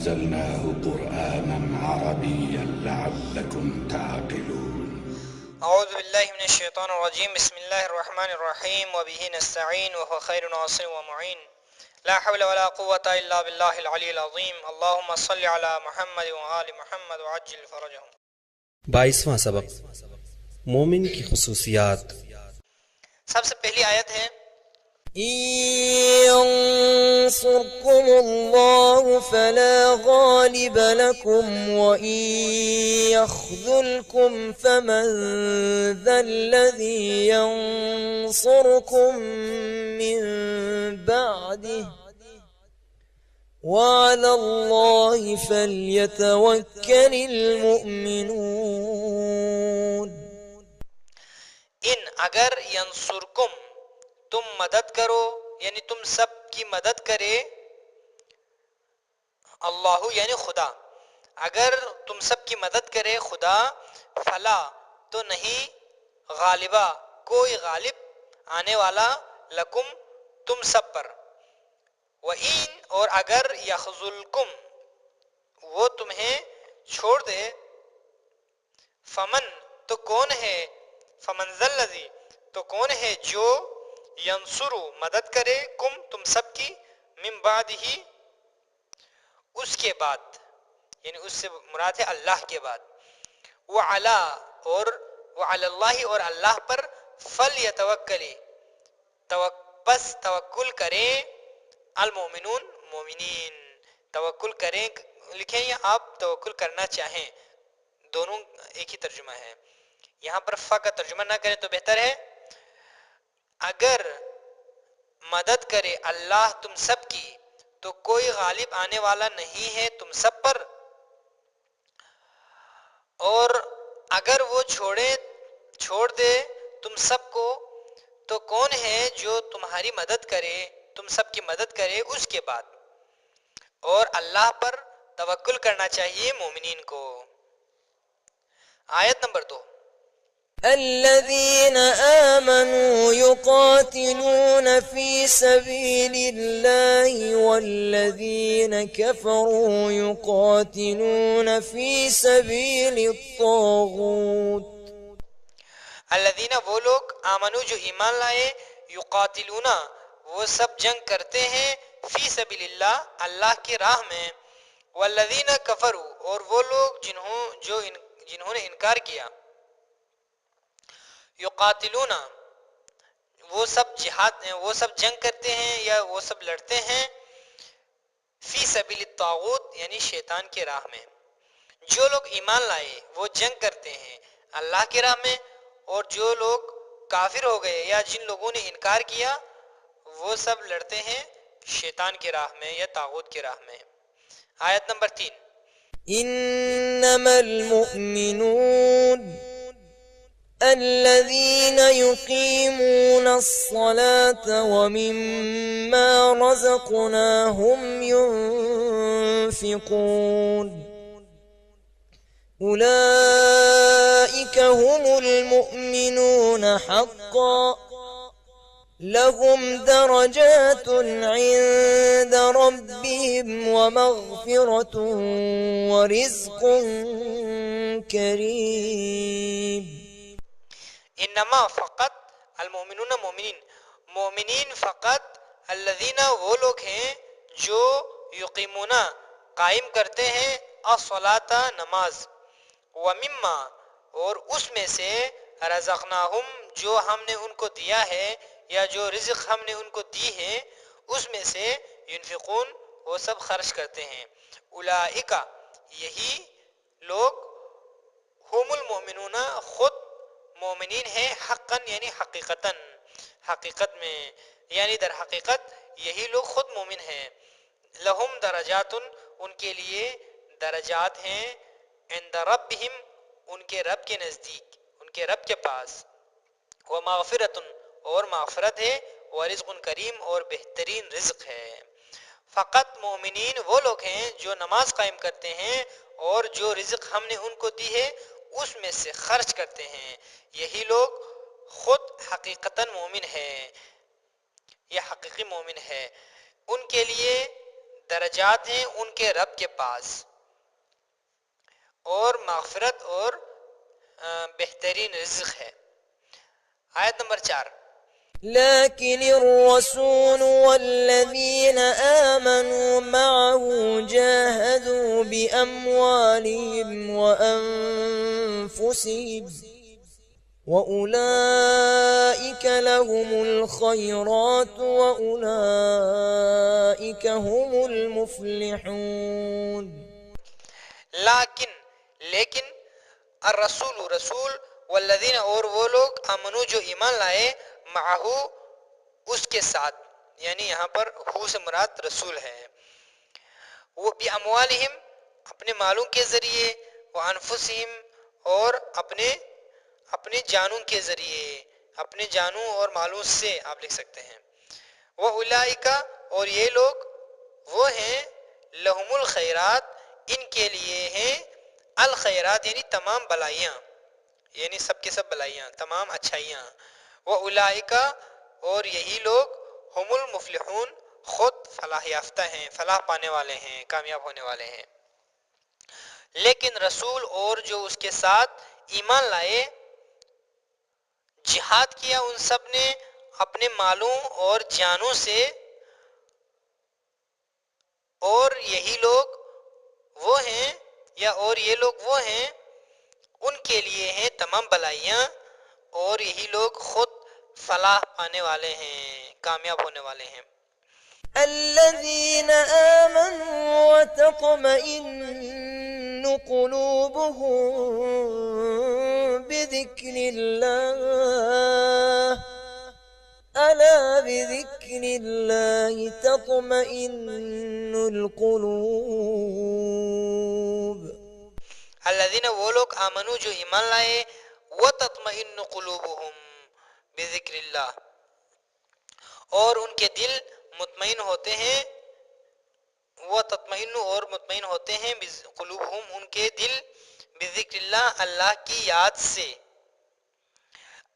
أنزلناه قرآنا عربيا لعلكم تعقلون. اعوذ باللہ من الشیطان الرجیم. بسم اللہ الرحمن الرحیم. وبہ نستعین وهو خیر ناصر ومعین. لا حول ولا قوة الا باللہ العلی العظیم. اللہم صل علی محمد وآل محمد وعجل فرجہم. 22واں سبق مومن کی خصوصیات. سب سے پہلی آیت ہے ينصركم الله فلا غالب لكم وإن يخذلكم فمن ذا الذي ينصركم من بعده وعلى الله فليتوكل المؤمنون. اگر ینصرکم تم مدد کرو یعنی تم سب کی مدد کرے اللہ یعنی خدا، اگر تم سب کی مدد کرے خدا فلا تو نہیں غالبہ کوئی غالب آنے والا لکم تم سب پر، وَإِن اور اگر یخذلکم وہ تمہیں چھوڑ دے، فمن تو کون ہے، فمن ذا الذی تو کون ہے جو ینصرو مدد کرے کم تم سب کی، من بعد ہی اس کے بعد، یعنی اس سے مراد ہے اللہ کے بعد، وعلا اور وعلی اللہ اور اللہ پر، فلیتوکلی بس توکل کریں، المؤمنون مومنین توکل کریں، لکھیں یا آپ توکل کرنا چاہیں، دونوں ایک ہی ترجمہ ہے. یہاں پر فا کا ترجمہ نہ کریں تو بہتر ہے. اگر مدد کرے اللہ تم سب کی تو کوئی غالب آنے والا نہیں ہے تم سب پر، اور اگر وہ چھوڑ دے تم سب کو تو کون ہے جو تمہاری مدد کرے، تم سب کی مدد کرے اس کے بعد، اور اللہ پر توکل کرنا چاہیے مومنین کو. آیت نمبر 2. الذين آمنوا يقاتلون في سبيل الله والذين كفروا يقاتلون في سبيل الطاغوت. الذین وہ لوگ آمنو جو ایمان لائے، یقاتلون وہ سب جنگ کرتے ہیں، فی سبیل اللہ اللہ کی راہ میں، والذین کفروا اور وہ لوگ جنہوں نے انکار کیا، یقاتلون وہ سب جنگ کرتے ہیں یا وہ سب لڑتے ہیں، فی سبیل الطاغوت یعنی شیطان کی راہ میں. جو لوگ ایمان لائے وہ جنگ کرتے ہیں اللہ کی راہ میں، اور جو لوگ کافر ہو گئے یا جن لوگوں نے انکار کیا وہ سب لڑتے ہیں شیطان کی راہ میں یا طاغوت کی راہ میں. آیت نمبر 3. إنما المؤمنون الذين يقيمون الصلاة ومما رزقناهم ينفقون أولئك هم المؤمنون حقا لهم درجات عند ربهم ومغفرة ورزق كريم. انما فقط المؤمنون مومنین فقط، الذین وہ لوگ ہیں جو یقیمون قائم کرتے ہیں، الصلاۃ نماز، ومما اور اس میں سے، رزقناہم جو ہم نے ان کو دیا ہے یا جو رزق ہم نے ان کو دی ہے اس میں سے، ینفقون وہ سب خرچ کرتے ہیں. اولئک یہی لوگ، ہم المؤمنون خود مومنین ہیں، حقاً یعنی حقیقت میں، یعنی در حقیقت یہی لوگ خود مومن ہیں. لہم درجات ان کے لیے درجات ہیں، عند ربہم ان کے رب کے نزدیک، ان کے رب کے پاس، ومغفرۃ اور مغفرت ہے، ورزق کریم اور بہترین رزق ہے. فقط مومنین وہ لوگ ہیں جو نماز قائم کرتے ہیں اور جو رزق ہم نے ان کو دی ہے اس میں سے خرچ کرتے ہیں، یہی لوگ خود حقیقتاً مومن ہے یا حقیقی مومن ہے. ان کے لیے درجات ہیں ان کے رب کے پاس، اور مغفرت اور بہترین رزق ہے۔ آیت نمبر 4، لكن الرسول والذين آمنوا معه جاهدوا بأموالهم وأنفسهم وأولئك لهم الخيرات وأولئك هم المفلحون۔ لیکن الرسول رسول، والذین اور وہ لوگ، آمنو جو ایمان لائے، معہو اس کے ساتھ، یعنی یہاں پر ہو سے مراد رسول ہے، وہ باموالہم اپنے مالوں کے ذریعے، وانفسہم اور اپنے جانوں کے ذریعے، اپنے جانوں اور مالوں سے آپ لکھ سکتے ہیں۔ وَأُولَئِکَ اور یہ لوگ وہ ہیں، لہم الخیرات ان کے لیے ہیں الخیرات یعنی تمام بلائیاں، یعنی سب کے سب بلائیاں، تمام اچھائیاں۔ وَأُولَئِکَ اور یہی لوگ ہم المفلحون خود فلاح یافتہ ہیں، فلاح پانے والے ہیں، کامیاب ہونے والے ہیں۔ لیکن رسول اور جو اس کے ساتھ ایمان لائے، جہاد کیا ان سب نے اپنے مالوں اور جانوں سے، اور یہی لوگ وہ ہیں یا اور یہ لوگ وہ ہیں ان کے لیے ہیں تمام بلائیاں، اور یہی لوگ خود فلاح پانے والے ہیں، کامیاب ہونے والے ہیں۔ الذين آمنوا وتطمئن قلوبهم بذكر الله ألا بذكر الله تطمئن القلوب۔ الذین وہ لوگ آمنو جو ایمان لائے، وتطمئن قلوبہم بذکر اللہ اور ان کے دل مطمئن ہوتے ہیں، وتطمئن اور مطمئن ہوتے ہیں، قلوبہم ان کے دل، بذکر اللہ اللہ کی یاد سے۔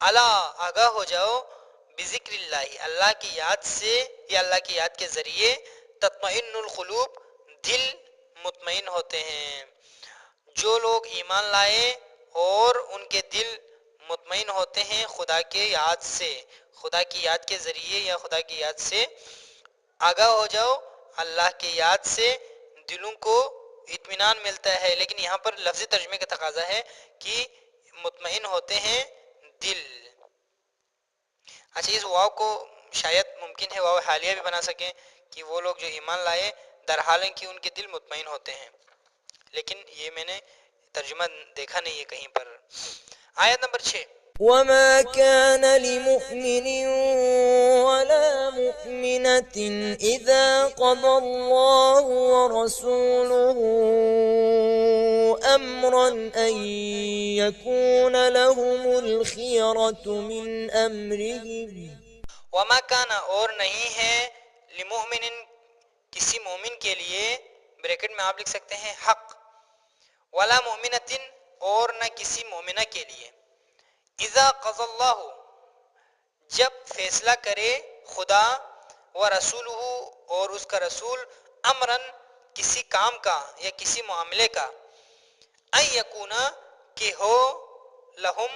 الا آگاہ ہو جاؤ، بذکر اللہ اللہ کی یاد سے یا اللہ کی یاد کے ذریعے، تطمئن القلوب دل مطمئن ہوتے ہیں۔ جو لوگ ایمان لائے اور ان کے دل مطمئن ہوتے ہیں خدا کے یاد سے، خدا کی یاد کے ذریعے یا خدا کی یاد سے، آگاہ ہو جاؤ اللہ کی یاد سے دلوں کو اطمینان ملتا ہے۔ لیکن یہاں پر لفظی ترجمے کا تقاضا ہے کہ مطمئن ہوتے ہیں دل۔ اچھا، اس واو کو شاید ممکن ہے واو حالیہ بھی بنا سکیں کہ وہ لوگ جو ایمان لائے در حال کہ ان کے دل مطمئن ہوتے ہیں، لیکن یہ میں نے ترجمہ دیکھا نہیں ہے کہیں پر۔ آیت نمبر 6، وما كان لمؤمن ولا مؤمنة إذا قضى الله ورسوله أمرا أن يكون لهم الخيرة من أمرهم۔ وما کان اور نہیں ہے، لمؤمن کسی مومن کے لیے، بریکٹ میں آپ لکھ سکتے ہیں حق، ولا مؤمنۃ اور نہ کسی مومنہ کے لیے، اذا قضى اللہ جب فیصلہ کرے خدا، ورسولہ اور اس کا رسول، امرن کسی کام کا یا کسی معاملے کا، ان یکونا کہ ہو، لہم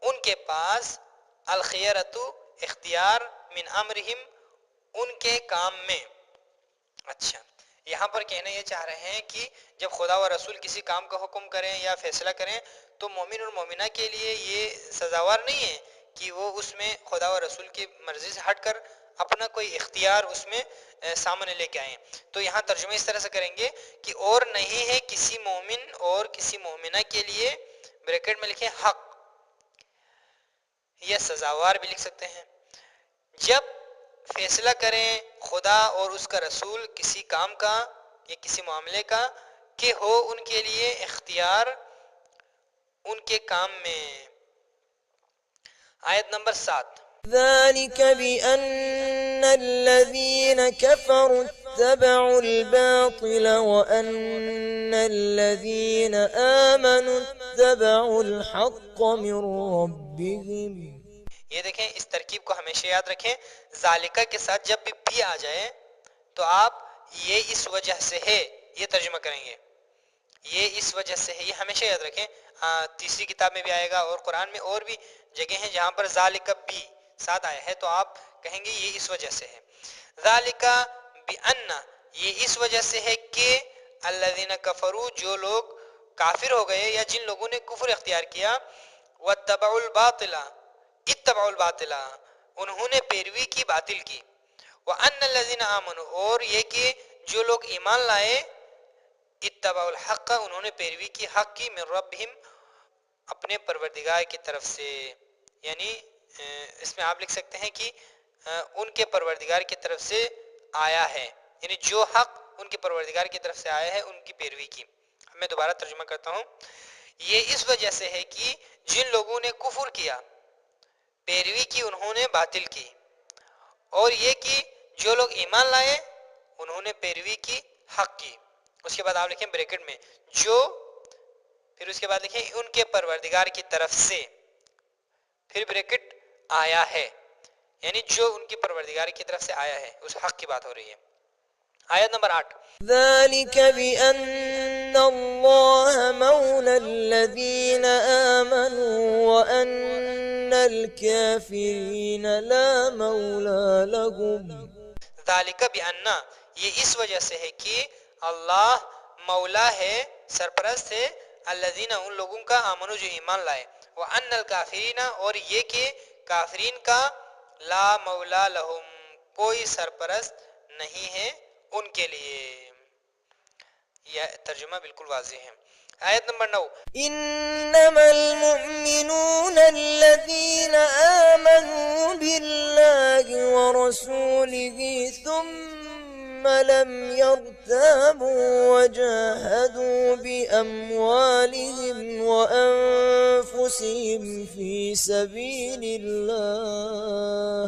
ان کے پاس، الخیرۃ اختیار، من امرہم ان کے کام میں۔ اچھا، یہاں پر کہنا یہ چاہ رہے ہیں کہ جب خدا و رسول کسی کام کا حکم کریں یا فیصلہ کریں تو مومن اور مومنہ کے لیے یہ سزاوار نہیں ہے کہ وہ اس میں خدا و رسول کی مرضی سے ہٹ کر اپنا کوئی اختیار اس میں سامنے لے کے آئیں۔ تو یہاں ترجمہ اس طرح سے کریں گے کہ اور نہیں ہے کسی مومن اور کسی مومنہ کے لیے، بریکٹ میں لکھیں حق، یا سزاوار بھی لکھ سکتے ہیں، جب فیصلہ کریں خدا اور اس کا رسول کسی کام کا یا کسی معاملے کا، کہ ہو ان کے لیے اختیار ان کے کام میں۔ آیت نمبر 7، ذلك بأن الذين كفروا اتبعوا الباطل وأن الذين آمنوا اتبعوا الحق من ربهم۔ یہ دیکھیں، اس ترکیب کو ہمیشہ یاد رکھیں، ذالکہ کے ساتھ جب بھی آ جائے تو آپ یہ اس وجہ سے ہے، یہ ترجمہ کریں گے، یہ اس وجہ سے ہے، یہ ہمیشہ یاد رکھیں۔ تیسری کتاب میں بھی آئے گا اور قرآن میں اور بھی جگہ ہیں جہاں پر ذالک بھی ساتھ آیا ہے، تو آپ کہیں گے یہ اس وجہ سے ہے۔ ذالک بأن، یہ اس وجہ سے ہے کہ الذین کفروا، جو لوگ کافر ہو گئے یا جن لوگوں نے کفر اختیار کیا، واتبعوا الباطل، اتبعوا الباطل، انہوں نے پیروی کی باطل کی، وان الذین آمنوا، اور یہ کہ جو لوگ ایمان لائے، اتبعوا الحق، انہوں نے پیروی کی حق کی، من ربہم، اپنے پروردگار کی طرف سے، یعنی اس میں آپ لکھ سکتے ہیں کہ ان کے پروردگار کی طرف سے آیا ہے، یعنی جو حق ان کے پروردگار کی طرف سے آیا ہے ان کی پیروی کی۔ میں دوبارہ ترجمہ کرتا ہوں، یہ اس وجہ سے ہے کہ جن لوگوں نے کفر کیا، پیروی کی انہوں نے باطل کی، اور یہ کہ جو لوگ ایمان لائے انہوں نے پیروی کی حق کی۔ اس کے بعد آپ لکھیں بریکٹ میں جو، پھر اس کے بعد لکھیں ان کے پروردگار کی طرف سے، پھر بریکٹ آیا ہے، یعنی جو ان کی پروردگار کی طرف سے آیا ہے، اس حق کی بات ہو رہی ہے۔ آیت نمبر 8، ذلك بأن الله مولى الذين آمنوا وأن الكافرين لا مولى لهم۔ ذالک بأن، یہ اس وجہ سے ہے کہ اللہ مولا ہے، سرپرست ہے، الذین، ان لوگوں کا، آمنو جو ایمان لائے، وان الکافرین، اور یہ کہ کافرین کا، لا مولا لہم، کوئی سرپرست نہیں ہے ان کے لیے۔ یہ ترجمہ بالکل واضح ہے۔ آیت نمبر 9، إنما المؤمنون الذين آمنوا بالله ورسوله ثم لم يرتابوا وجاهدوا بأموالهم وأنفسهم في سبيل الله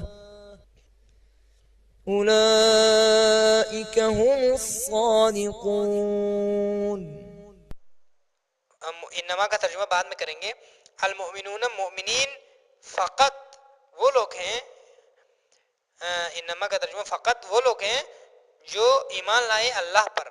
أولئك هم الصادقون۔ انما کا ترجمہ بعد میں کریں گے۔ المؤمنون، مومنین، فقط وہ لوگ ہیں، انما کا ترجمہ فقط وہ لوگ ہیں جو ایمان لائے اللہ پر،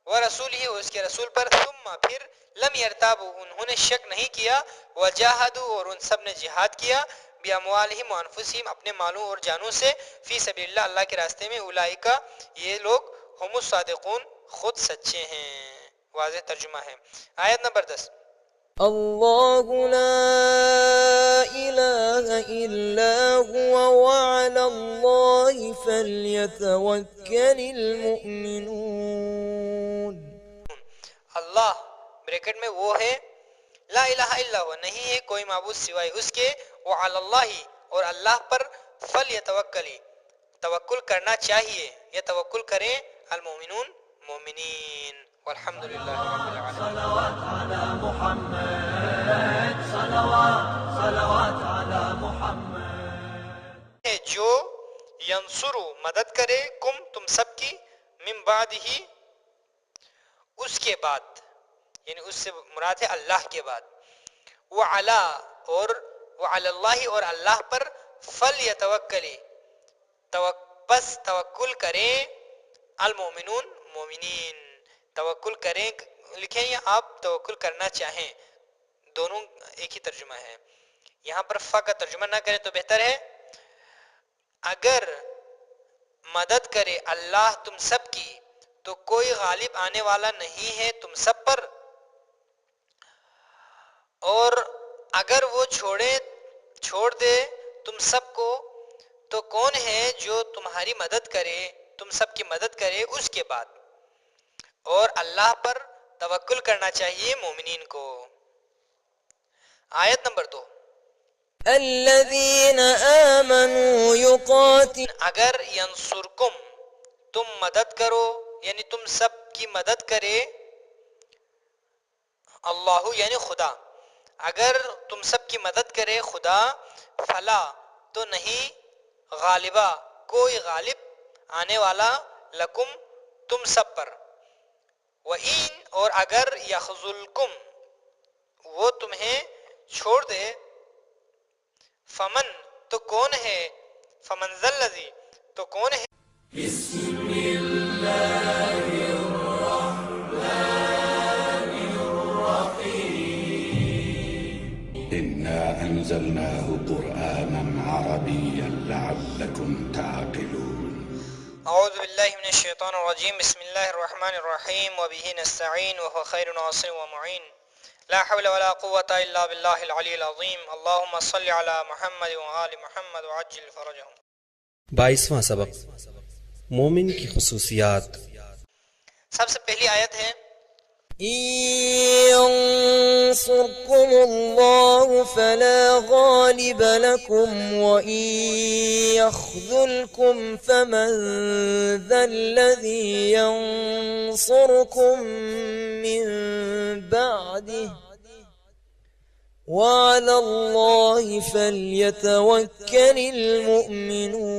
ورسول ہی، اس کے رسول پر، ثم، پھر، لم یرتابوا، انہوں نے شک نہیں کیا، وجاہدوا، اور ان سب نے جہاد کیا، باموالہم وانفسہم، اپنے مالوں اور جانوں سے، فی سبیل اللہ، اللہ کے راستے میں، اولئک، یہ لوگ، ہم الصادقون، خود سچے ہیں۔ واضح ترجمہ ہے۔ آیت نمبر 10، الله لا إله إلا هو وعلى الله فليتوكل المؤمنون۔ اللہ بریکٹ میں وہ ہے، لا الہ الا ہوا، نہیں ہے کوئی معبود سوائے اس کے، وعلی اللہ، اور اللہ پر، فلیتوکل، توکل کرنا چاہیے، یا توکل کریں، المؤمنون، مومنین۔ والحمد للہ رب العالمین۔ صلوات على محمد، صلوات على محمد۔ جو ینصرو، مدد کرے، کم، تم سب کی، من بعد ہی، اس کے بعد، یعنی اس سے مراد ہے اللہ کے بعد، وعلا، اور وعلی اللہ، اور اللہ پر، فلیتوکل، بس توکل کریں، المؤمنون، مومنین، توکل کریں، لکھیں یا آپ توکل کرنا چاہیں، دونوں ایک ہی ترجمہ ہے۔ یہاں پر فا کا ترجمہ نہ کریں تو بہتر ہے۔ اگر مدد کرے اللہ تم سب کی تو کوئی غالب آنے والا نہیں ہے تم سب پر، اور اگر وہ چھوڑ دے تم سب کو تو کون ہے جو تمہاری مدد کرے، تم سب کی مدد کرے اس کے بعد، اور اللہ پر توکل کرنا چاہیے مومنین کو۔ آیت نمبر 2، الذين آمنوا يقاتلون، اگر ینصرکم، تم مدد کرو، یعنی تم سب کی مدد کرے اللہ، یعنی خدا، اگر تم سب کی مدد کرے خدا، فلا، تو نہیں، غالبہ، کوئی غالب آنے والا، لکم، تم سب پر، وَإِن، اور اگر، یخذلکم، وہ تمہیں چھوڑ دے، فمن، تو کون ہے، فمن ذا الذی، تو کون ہے، بسم اللہ إنا أنزلناه قرآنا عربيا لعلكم تعقلون. اعوذ باللہ من الشیطان الرجیم. بسم اللہ الرحمن الرحیم. وبہ نستعین وهو خیر ناصر ومعین. لا حول ولا قوة الا باللہ العلی العظیم. اللہم صل علی محمد وآل محمد وعجل فرجہم. 22واں سبق مومن کی خصوصیات. سب سے پہلی آیت ہے ينصركم الله فلا غالب لكم وإن يخذلكم فمن ذا الذي ينصركم من بعده وعلى الله فليتوكل المؤمنون.